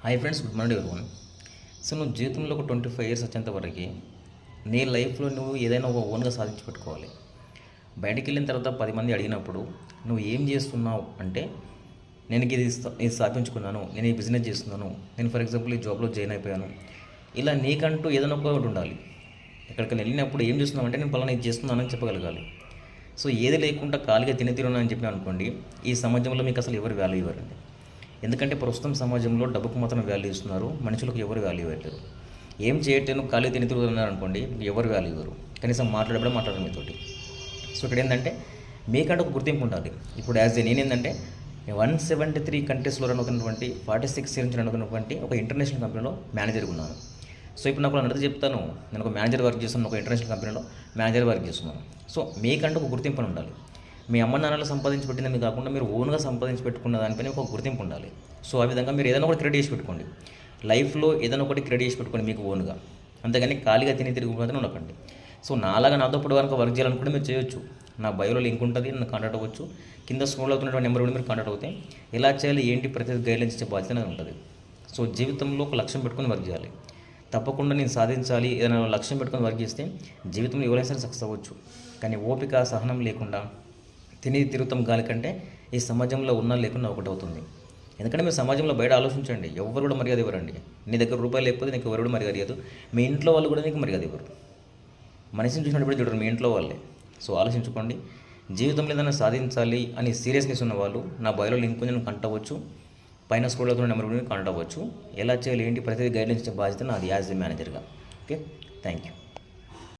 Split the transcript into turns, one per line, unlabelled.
Hi friends, good morning everyone. So నువ్వు జీవితంలో ఒక 25 ఇయర్స్ వచ్చేంత వరకు నీ లైఫ్లో నువ్వు ఏదైనా ఒక ఓన్గా సాధించి పెట్టుకోవాలి. బయటికి వెళ్ళిన తర్వాత 10 మంది అడిగినప్పుడు నువ్వు ఏం చేస్తున్నావు అంటే, నేను ఇది స్థాపించుకున్నాను, నేను ఈ బిజినెస్ చేస్తున్నాను, నేను ఫర్ ఎగ్జాంపుల్ ఈ జాబ్లో జాయిన్ అయిపోయాను, ఇలా నీకంటూ ఏదైనా ఒకటి ఉండాలి. ఎక్కడికి వెళ్ళినప్పుడు ఏం చేస్తున్నావు అంటే, నేను పలానా ఇది చేస్తున్నానని చెప్పగలగాలి. సో ఏది లేకుండా ఖాళీగా తిరున్నాను అని చెప్పిన అనుకోండి, ఈ సమాజంలో మీకు అసలు ఎవరు వాల్యూ ఇవ్వరండి. ఎందుకంటే ప్రస్తుతం సమాజంలో డబ్బుకు మాత్రం వాల్యూ ఇస్తున్నారు, మనుషులకు ఎవరు వాల్యూ ఇవ్వలేరు. ఏం చేయట్లేదు, ఖాళీ తిరుగుతున్నారు అనుకోండి, ఎవరు వాల్యూ ఇవ్వరు, కనీసం మాట్లాడడం మీతోటి. సో ఇక్కడ ఏంటంటే మీకంటే ఒక గుర్తింపు ఉండాలి. ఇప్పుడు యాజ్ ఏ నేనేంటంటే 173 కంట్రీస్లో రన్ అవుతున్నటువంటి 46 ఇయర్స్ నుంచి రన్ అవుతున్నటువంటి ఒక ఇంటర్నేషనల్ కంపెనీలో మేనేజర్గా ఉన్నాను. సో ఇప్పుడు నాకు నన్ను చెప్తాను, నేను ఒక మేనేజర్ వర్క్ చేస్తున్నాను, ఒక ఇంటర్నేషనల్ కంపెనీలో మేనేజర్ వర్క్ చేస్తున్నాను. సో మీకంటే ఒక గుర్తింపు ఉండాలి. మీ అమ్మ నాన్నలు సంపాదించి పెట్టిందని కాకుండా మీరు ఓన్గా సంపాదించి పెట్టుకున్న దానిపైన ఒక గుర్తింపు ఉండాలి. సో ఆ విధంగా మీరు ఏదైనా ఒకటి క్రియేట్ చేసి పెట్టుకోండి. లైఫ్లో ఏదైనా ఒకటి క్రియేట్ చేసి పెట్టుకోండి మీకు ఓన్గా. అంతేగాని ఖాళీగా తిరిగి మాత్రం ఉండకండి. సో నాలాగా నాతో పాటు కనుక వర్క్ చేయాలనుకుంటే మీరు చేయొచ్చు. నా బయోలో లింక్ ఉంటుంది, నన్ను కాంటాక్ట్ అవ్వచ్చు. కింద స్క్రోల్ అవుతున్నటువంటి నెంబర్ కూడా మీరు కాంటాక్ట్ అవుతాయి. ఎలా చేయాలి ఏంటి ప్రతి గైడ్లైన్స్ ఇచ్చే బాధ్యత అనేది ఉంటుంది. సో జీవితంలో ఒక లక్ష్యం పెట్టుకొని వర్క్ చేయాలి. తప్పకుండా నేను సాధించాలి ఏదైనా లక్ష్యం పెట్టుకొని వర్క్ చేస్తే జీవితంలో ఎవరైనా సరే సక్సెస్ అవ్వచ్చు. కానీ ఓపిక సహనం లేకుండా తిరుగుతాం గాలి కంటే ఈ సమాజంలో ఉన్నా లేకుండా ఒకటి అవుతుంది. ఎందుకంటే మీరు సమాజంలో బయట ఆలోచించండి, ఎవరు కూడా మర్యాద ఇవ్వరండి. నీ దగ్గర రూపాయలు లేకపోతే నీకు ఎవరు కూడా మర్యాద ఇవ్వదు. మీ ఇంట్లో వాళ్ళు కూడా నీకు మర్యాద ఇవ్వరు. మనిషిని చూసినప్పుడు చూడరు, మీ ఇంట్లో వాళ్ళే. సో ఆలోచించుకోండి. జీవితంలో ఏదైనా సాధించాలి అని సీరియస్నెస్ ఉన్న వాళ్ళు నా బయోలో లింక్ నేను కనెక్ట్ అవ్వచ్చు. పైన స్కూల్ అవుతున్న నెంబర్ కూడా కనెక్ట్ అవ్వచ్చు. ఎలా చేయాలి ఏంటి ప్రతిదీ గైడ్లైన్స్ ఇచ్చే బాధ్యత నాది యాజ్ ఏ మేనేజర్గా. Okay, thank you.